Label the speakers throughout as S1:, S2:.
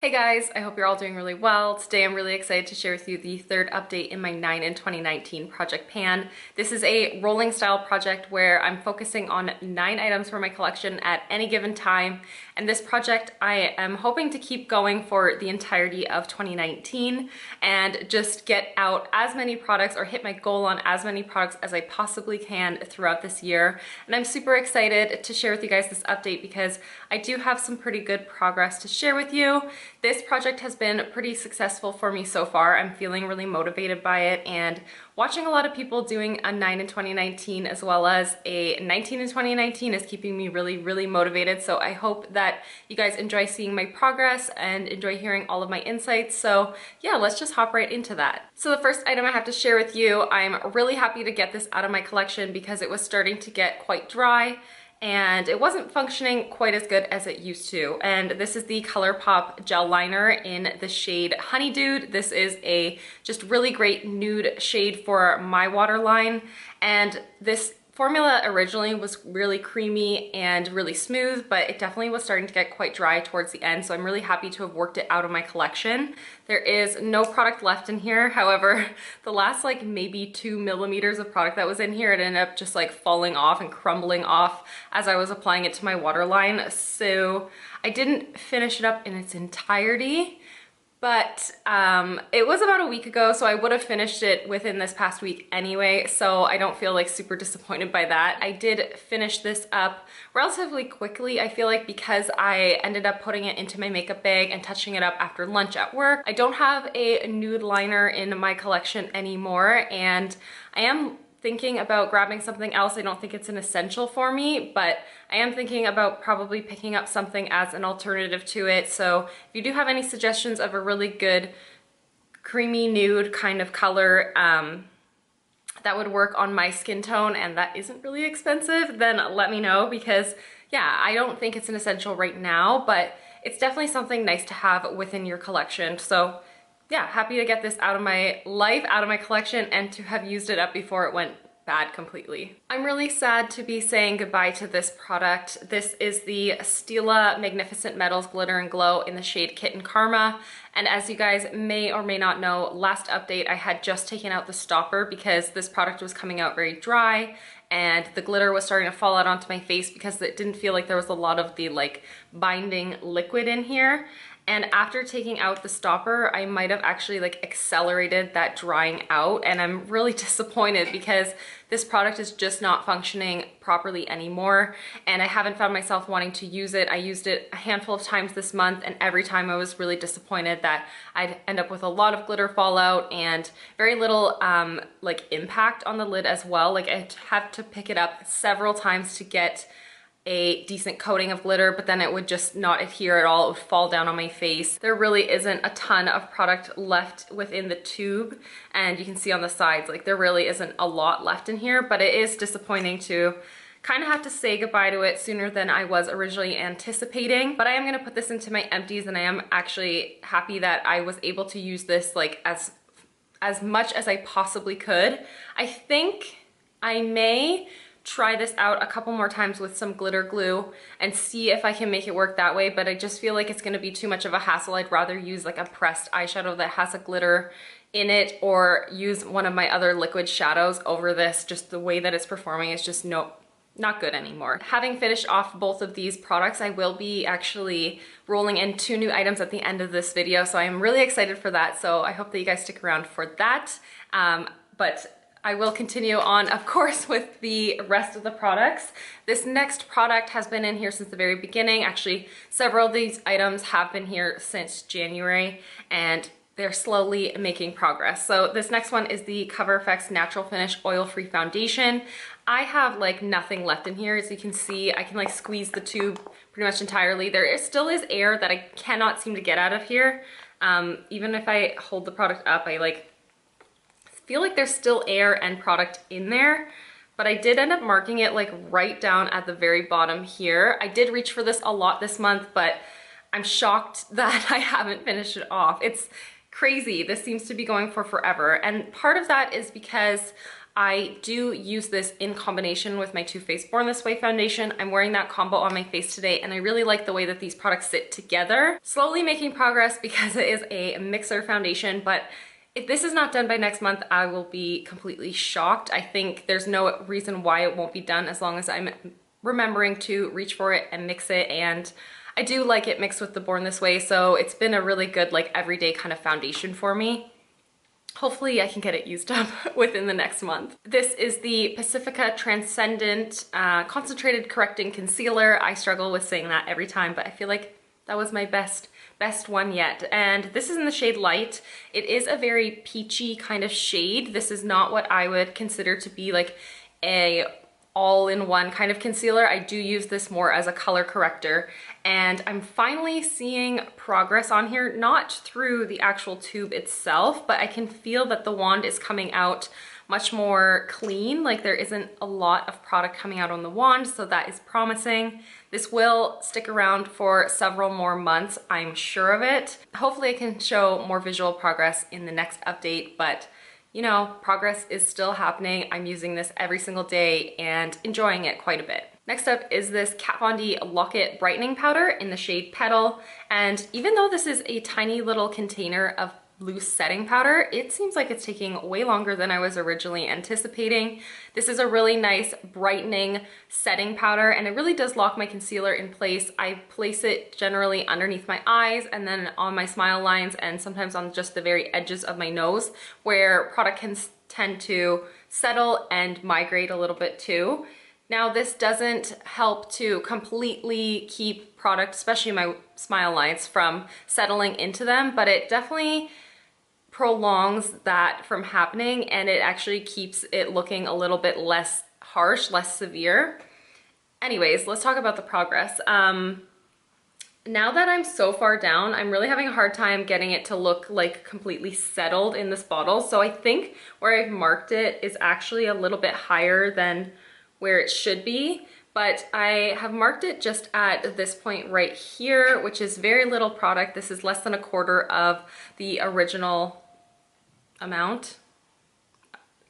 S1: Hey guys, I hope you're all doing really well. Today I'm really excited to share with you the third update in my 9 in 2019 Project Pan. This is a rolling style project where I'm focusing on 9 items for my collection at any given time. And this project I am hoping to keep going for the entirety of 2019 and just get out as many products or hit my goal on as many products as I possibly can throughout this year. And I'm super excited to share with you guys this update because I do have some pretty good progress to share with you. This project has been pretty successful for me so far. I'm feeling really motivated by it, and watching a lot of people doing a 9 in 2019 as well as a 19 in 2019 is keeping me really motivated. So I hope that you guys enjoy seeing my progress and enjoy hearing all of my insights. So yeah, let's just hop right into that. So the first item I have to share with you, I'm really happy to get this out of my collection because it was starting to get quite dry and it wasn't functioning quite as good as it used to. And this is the Colourpop gel liner in the shade Honey Dude. This is a just really great nude shade for my waterline. And this formula originally was really creamy and really smooth, but it definitely was starting to get quite dry towards the end. So I'm really happy to have worked it out of my collection. There is no product left in here. However, the last like maybe 2 millimeters of product that was in here, it ended up just like falling off and crumbling off as I was applying it to my waterline. So I didn't finish it up in its entirety. But it was about a week ago, so I would have finished it within this past week anyway, so I don't feel like super disappointed by that. I did finish this up relatively quickly, I feel like, because I ended up putting it into my makeup bag and touching it up after lunch at work. I don't have a nude liner in my collection anymore, and I am thinking about grabbing something else. I don't think it's an essential for me, but I am thinking about probably picking up something as an alternative to it. So if you do have any suggestions of a really good creamy nude kind of color that would work on my skin tone and that isn't really expensive, then let me know, because yeah, I don't think it's an essential right now, but it's definitely something nice to have within your collection. So yeah, happy to get this out of my life, out of my collection, and to have used it up before it went bad completely. I'm really sad to be saying goodbye to this product. This is the Stila Magnificent Metals Glitter and Glow in the shade Kitten Karma. And as you guys may or may not know, last update I had just taken out the stopper because this product was coming out very dry and the glitter was starting to fall out onto my face because it didn't feel like there was a lot of the like binding liquid in here. And after taking out the stopper, I might have actually like accelerated that drying out, and I'm really disappointed because this product is just not functioning properly anymore, and I haven't found myself wanting to use it. I used it a handful of times this month, and every time I was really disappointed that I'd end up with a lot of glitter fallout and very little like impact on the lid as well. Like I'd have to pick it up several times to get a decent coating of glitter, but then it would just not adhere at all. It would fall down on my face. There really isn't a ton of product left within the tube, and you can see on the sides, like there really isn't a lot left in here, but it is disappointing to kind of have to say goodbye to it sooner than I was originally anticipating. But I am gonna put this into my empties, and I am actually happy that I was able to use this like as much as I possibly could. I think I may try this out a couple more times with some glitter glue and see if I can make it work that way, but I just feel like it's gonna be too much of a hassle. I'd rather use like a pressed eyeshadow that has a glitter in it, or use one of my other liquid shadows over this. Just the way that it's performing is just not good anymore. Having finished off both of these products, I will be actually rolling in 2 new items at the end of this video, so I am really excited for that. So I hope that you guys stick around for that. But I will continue on, of course, with the rest of the products. This next product has been in here since the very beginning. Actually, several of these items have been here since January, and they're slowly making progress. So this next one is the Cover FX Natural Finish Oil-Free Foundation. I have like nothing left in here. As you can see, I can like squeeze the tube pretty much entirely. Still is air that I cannot seem to get out of here. Even if I hold the product up, I like feel like there's still air and product in there, but I did end up marking it like right down at the very bottom here. I did reach for this a lot this month, but I'm shocked that I haven't finished it off. It's crazy. This seems to be going for forever. And part of that is because I do use this in combination with my Too Faced Born This Way foundation. I'm wearing that combo on my face today, and I really like the way that these products sit together. Slowly making progress because it is a mixer foundation, but if this is not done by next month, I will be completely shocked. I think there's no reason why it won't be done as long as I'm remembering to reach for it and mix it, and I do like it mixed with the Born This Way, so it's been a really good like everyday kind of foundation for me. Hopefully I can get it used up within the next month. This is the Pacifica Transcendent Concentrated Correcting Concealer. I struggle with saying that every time, but I feel like that was my best one yet. And this is in the shade Light. It is a very peachy kind of shade. This is not what I would consider to be like a all-in-one kind of concealer. I do use this more as a color corrector, and I'm finally seeing progress on here, not through the actual tube itself, but I can feel that the wand is coming out much more clean. Like there isn't a lot of product coming out on the wand, so that is promising. This will stick around for several more months, I'm sure of it. Hopefully I can show more visual progress in the next update, but you know, progress is still happening. I'm using this every single day and enjoying it quite a bit. Next up is this Kat Von D Lock-It Brightening Powder in the shade Petal. And even though this is a tiny little container of loose setting powder, it seems like it's taking way longer than I was originally anticipating. This is a really nice brightening setting powder, and it really does lock my concealer in place. I place it generally underneath my eyes and then on my smile lines and sometimes on just the very edges of my nose where product can tend to settle and migrate a little bit too. Now this doesn't help to completely keep product, especially my smile lines, from settling into them, but it definitely prolongs that from happening, and it actually keeps it looking a little bit less harsh, less severe. Anyways, let's talk about the progress. Now that I'm so far down, I'm really having a hard time getting it to look like completely settled in this bottle. So I think where I've marked it is actually a little bit higher than where it should be, but I have marked it just at this point right here, which is very little product. This is less than a quarter of the original amount.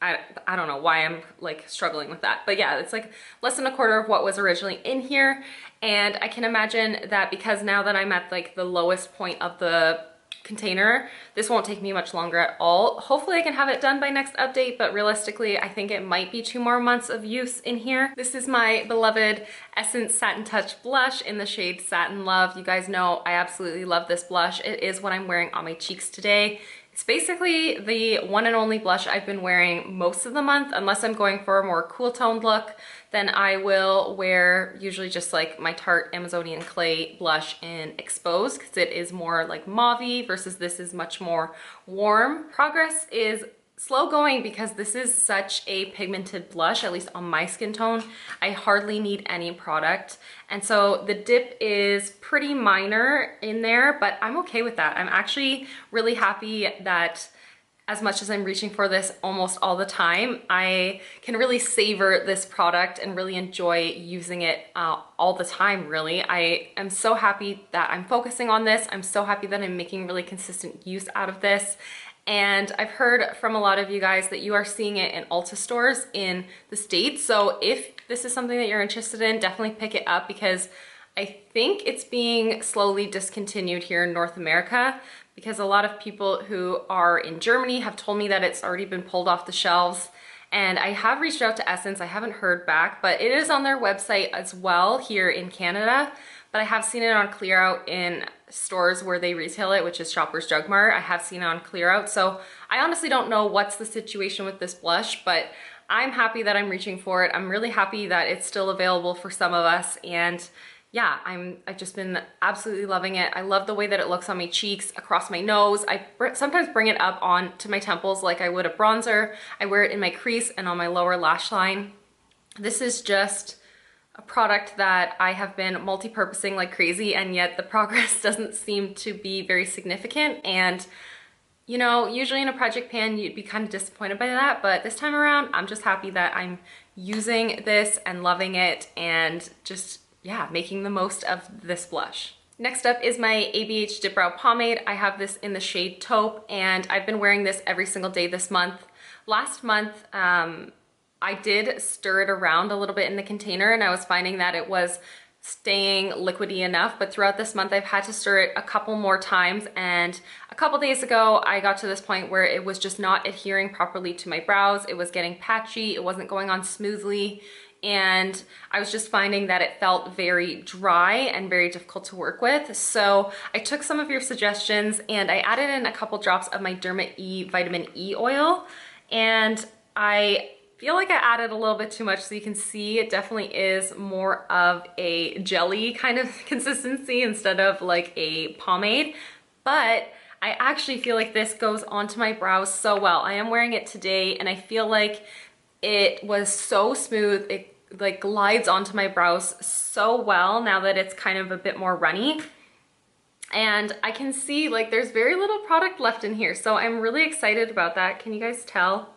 S1: I don't know why I'm like struggling with that, but yeah, it's like less than a quarter of what was originally in here. And I can imagine that because now that I'm at like the lowest point of the container, this won't take me much longer at all. Hopefully I can have it done by next update, but realistically I think it might be 2 more months of use in here. This is my beloved Essence Satin Touch blush in the shade Satin Love. You guys know I absolutely love this blush. It is what I'm wearing on my cheeks today. It's basically the one and only blush I've been wearing most of the month, unless I'm going for a more cool toned look. Then I will wear usually just like my Tarte Amazonian Clay blush in Exposed, because it is more like mauve-y versus this is much more warm. Progress is slow going because this is such a pigmented blush, at least on my skin tone. I hardly need any product. And so the dip is pretty minor in there, but I'm okay with that. I'm actually really happy that as much as I'm reaching for this almost all the time, I can really savor this product and really enjoy using it all the time, really. I am so happy that I'm focusing on this. I'm so happy that I'm making really consistent use out of this. And I've heard from a lot of you guys that you are seeing it in Ulta stores in the States. So if this is something that you're interested in, definitely pick it up, because I think it's being slowly discontinued here in North America, because a lot of people who are in Germany have told me that it's already been pulled off the shelves. And I have reached out to Essence, I haven't heard back, but it is on their website as well here in Canada. But I have seen it on clear out in stores where they retail it, which is Shoppers Drug Mart. I have seen it on clear out. So I honestly don't know what's the situation with this blush, but I'm happy that I'm reaching for it. I'm really happy that it's still available for some of us. And yeah, I've just been absolutely loving it. I love the way that it looks on my cheeks, across my nose. I sometimes bring it up on to my temples like I would a bronzer. I wear it in my crease and on my lower lash line. This is just a product that I have been multi-purposing like crazy, and yet the progress doesn't seem to be very significant. And you know, usually in a project pan you'd be kind of disappointed by that, but this time around I'm just happy that I'm using this and loving it and just, yeah, making the most of this blush. Next up is my ABH Dip Brow Pomade. I have this in the shade Taupe, and I've been wearing this every single day this month. Last month, I did stir it around a little bit in the container and I was finding that it was staying liquidy enough, but throughout this month I've had to stir it a couple more times, and a couple days ago I got to this point where it was just not adhering properly to my brows. It was getting patchy, it wasn't going on smoothly, and I was just finding that it felt very dry and very difficult to work with. So I took some of your suggestions and I added in a couple drops of my Derma E vitamin E oil, and I feel like I added a little bit too much, so you can see it definitely is more of a jelly kind of consistency instead of like a pomade, but I actually feel like this goes onto my brows so well. I am wearing it today and I feel like it was so smooth. It like glides onto my brows so well now that it's kind of a bit more runny. And I can see like there's very little product left in here, so I'm really excited about that. Can you guys tell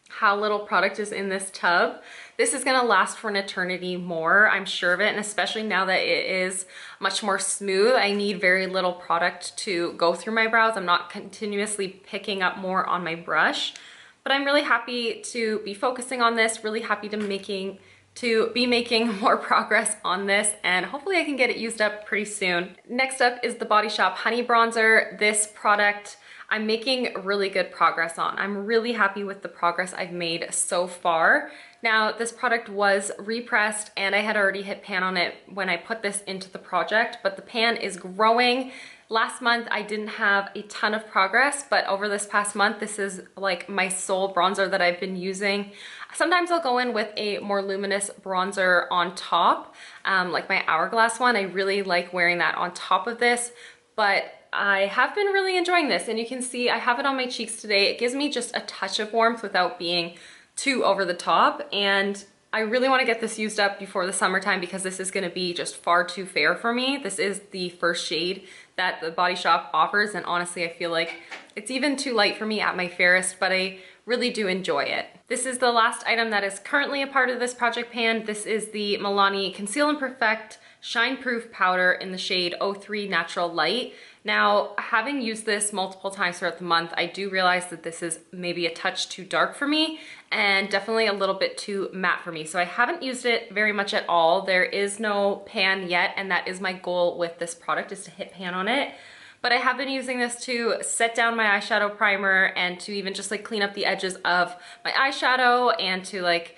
S1: how little product is in this tub? This is gonna last for an eternity more, I'm sure of it, and especially now that it is much more smooth, I need very little product to go through my brows. I'm not continuously picking up more on my brush, but I'm really happy to be focusing on this, really happy to be making more progress on this, and hopefully I can get it used up pretty soon. Next up is the Body Shop Honey Bronzer. This product I'm making really good progress on. I'm really happy with the progress I've made so far. Now, this product was repressed and I had already hit pan on it when I put this into the project, but the pan is growing. Last month, I didn't have a ton of progress, but over this past month, this is like my sole bronzer that I've been using. Sometimes I'll go in with a more luminous bronzer on top, like my Hourglass one. I really like wearing that on top of this, but I have been really enjoying this, and you can see I have it on my cheeks today. It gives me just a touch of warmth without being too over the top, and I really want to get this used up before the summertime because this is going to be just far too fair for me. This is the first shade that the Body Shop offers, and honestly I feel like it's even too light for me at my fairest, but I really do enjoy it. This is the last item that is currently a part of this project pan. This is the Milani Conceal and Perfect Shine Proof Powder in the shade 03 Natural Light. Now, having used this multiple times throughout the month, I do realize that this is maybe a touch too dark for me and definitely a little bit too matte for me. So I haven't used it very much at all. There is no pan yet, and that is my goal with this product, is to hit pan on it. But I have been using this to set down my eyeshadow primer and to even just like clean up the edges of my eyeshadow, and to like,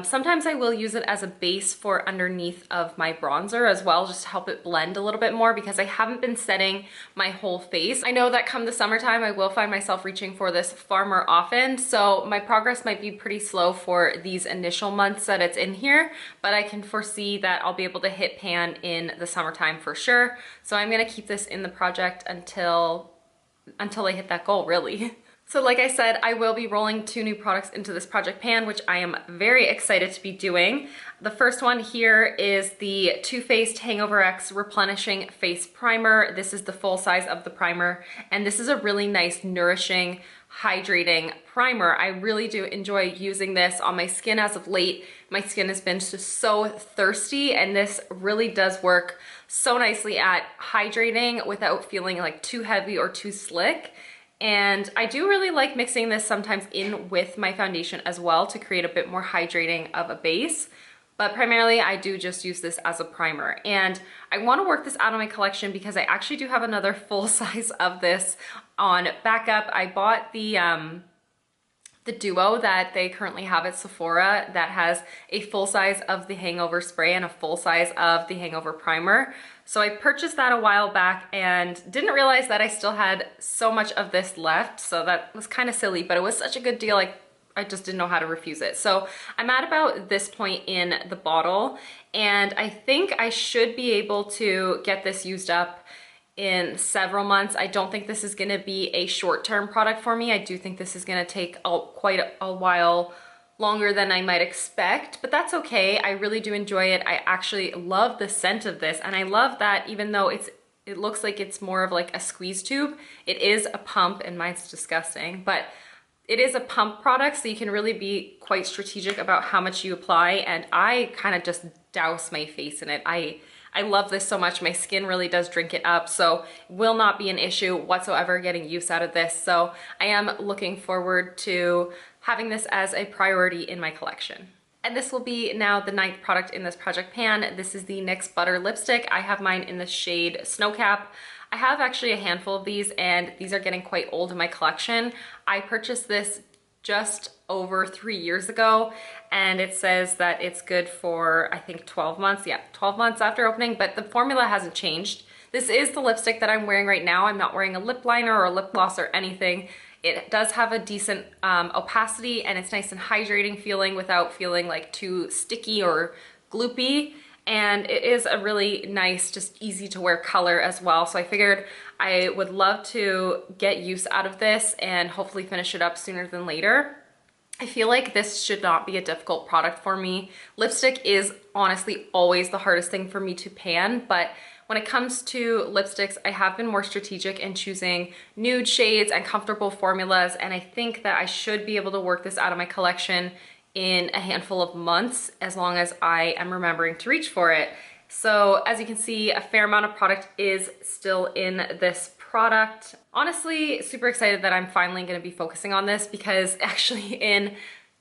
S1: sometimes I will use it as a base for underneath of my bronzer as well, just to help it blend a little bit more, because I haven't been setting my whole face. I know that come the summertime, I will find myself reaching for this far more often, so my progress might be pretty slow for these initial months that it's in here, but I can foresee that I'll be able to hit pan in the summertime for sure. So I'm gonna keep this in the project until I hit that goal, really. So like I said, I will be rolling 2 new products into this project pan, which I am very excited to be doing. The first one here is the Too Faced Hangover X Replenishing Face Primer. This is the full size of the primer, and this is a really nice, nourishing, hydrating primer. I really do enjoy using this on my skin as of late. My skin has been just so thirsty, and this really does work so nicely at hydrating without feeling like too heavy or too slick. And I do really like mixing this sometimes in with my foundation as well to create a bit more hydrating of a base. But primarily I do just use this as a primer. And I want to work this out of my collection because I actually do have another full size of this on backup. I bought the duo that they currently have at Sephora that has a full size of the Hangover spray and a full size of the Hangover primer. So I purchased that a while back and didn't realize that I still had so much of this left. So that was kind of silly, but it was such a good deal. I just didn't know how to refuse it. So I'm at about this point in the bottle, and I think I should be able to get this used up in several months. I don't think this is gonna be a short-term product for me. I do think this is gonna take quite a while longer than I might expect, but that's okay. I really do enjoy it. I actually love the scent of this, and I love that even though it looks like it's more of like a squeeze tube, it is a pump, and mine's disgusting, but it is a pump product, so you can really be quite strategic about how much you apply, and I kind of just douse my face in it. I love this so much. My skin really does drink it up, so will not be an issue whatsoever getting use out of this. So I am looking forward to having this as a priority in my collection. And this will be now the 9th product in this project pan. This is the NYX Butter Lipstick. I have mine in the shade Snowcap. I have actually a handful of these, and these are getting quite old in my collection. I purchased this just over 3 years ago, and it says that it's good for, I think, 12 months. Yeah, 12 months after opening, but the formula hasn't changed. This is the lipstick that I'm wearing right now. I'm not wearing a lip liner or a lip gloss or anything. It does have a decent opacity, and it's nice and hydrating feeling without feeling like too sticky or gloopy. And it is a really nice, just easy to wear color as well. So I figured I would love to get use out of this and hopefully finish it up sooner than later. I feel like this should not be a difficult product for me. Lipstick is honestly always the hardest thing for me to pan, but when it comes to lipsticks, I have been more strategic in choosing nude shades and comfortable formulas, and I think that I should be able to work this out of my collection in a handful of months, as long as I am remembering to reach for it. So as you can see, a fair amount of product is still in this product. Honestly, super excited that I'm finally gonna be focusing on this, because actually in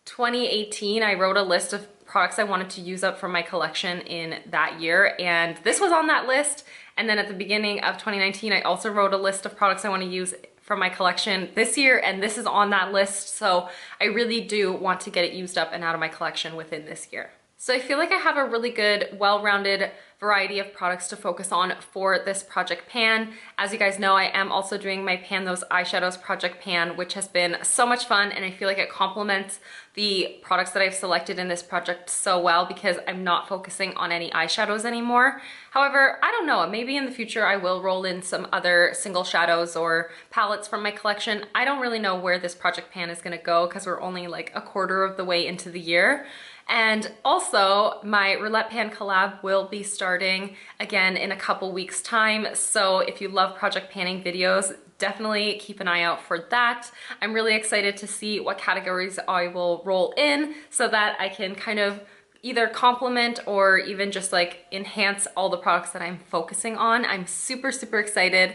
S1: 2018, I wrote a list of products I wanted to use up from my collection in that year, and this was on that list. And then at the beginning of 2019, I also wrote a list of products I want to use from my collection this year, and this is on that list. So I really do want to get it used up and out of my collection within this year. So I feel like I have a really good, well-rounded variety of products to focus on for this project pan. As you guys know, I am also doing my Pan Those Eyeshadows project pan, which has been so much fun, and I feel like it complements the products that I've selected in this project so well, because I'm not focusing on any eyeshadows anymore. However, I don't know, maybe in the future I will roll in some other single shadows or palettes from my collection. I don't really know where this project pan is gonna go, because we're only like a quarter of the way into the year. And also, my Roulette Pan collab will be starting again in a couple weeks time. So if you love project panning videos, definitely keep an eye out for that. I'm really excited to see what categories I will roll in, so that I can kind of either complement or even just like enhance all the products that I'm focusing on. I'm super, super excited.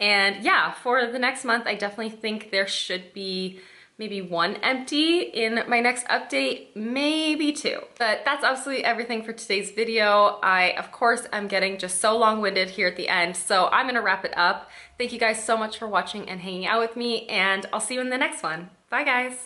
S1: And yeah, for the next month, I definitely think there should be maybe one empty in my next update, maybe two. But that's absolutely everything for today's video. I, of course, am getting just so long-winded here at the end, so I'm gonna wrap it up. Thank you guys so much for watching and hanging out with me, and I'll see you in the next one. Bye, guys.